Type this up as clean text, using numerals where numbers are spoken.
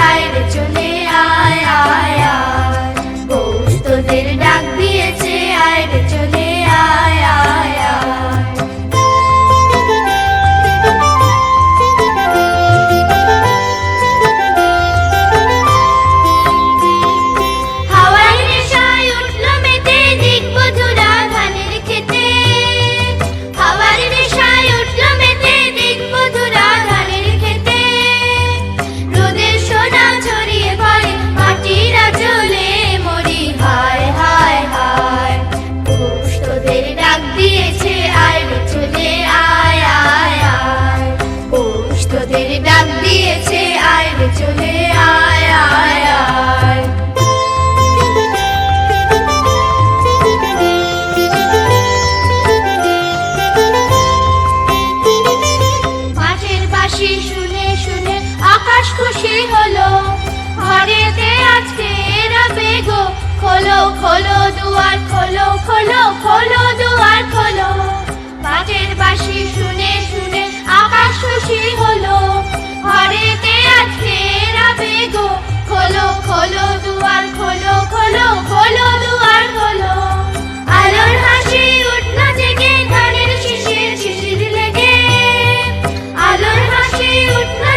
আয় রে চলে আয় আয় আয়, পৌষ তোদের ডাক দিয়েছে আয় রে চলে আয় আয় আয়। হাওয়ার নেশায় উঠলো মেতে দিগবধূরা ধানের খেতে, হাওয়ার নেশায় উঠলো মেতে দিগবধূরা ধানের খেতে, রোদের সোনা ছড়িয়ে পড়ে মাটির আঁচলে মরি হায় হায় হায়, পৌষ তোদের ডাক দিয়েছে আয় রে চলে আয় আয় আয়, পৌষ তোদের ডাক দিয়েছে আয় রে চলে আয় আয় আয়। মাঠের বাঁশি শুনে শুনে আকাশ খুশি হলো, ঘরেতে আজকে রবে গো, খোলো খোলো দুয়ার খোলো খোলো খোলো দুয়ার খোলো। মাঠের বাঁশি শুনে শুনে আকাশ খুশি হলো, ঘরেতে আজকে রবে গো, খোলো খোলো দুয়ার খোলো খোলো খোলো দুয়ার খোলো। আলোর হাসি উঠলো জেগে ধানের শিশির শিশির লেগে, আলোর হাসি উঠলো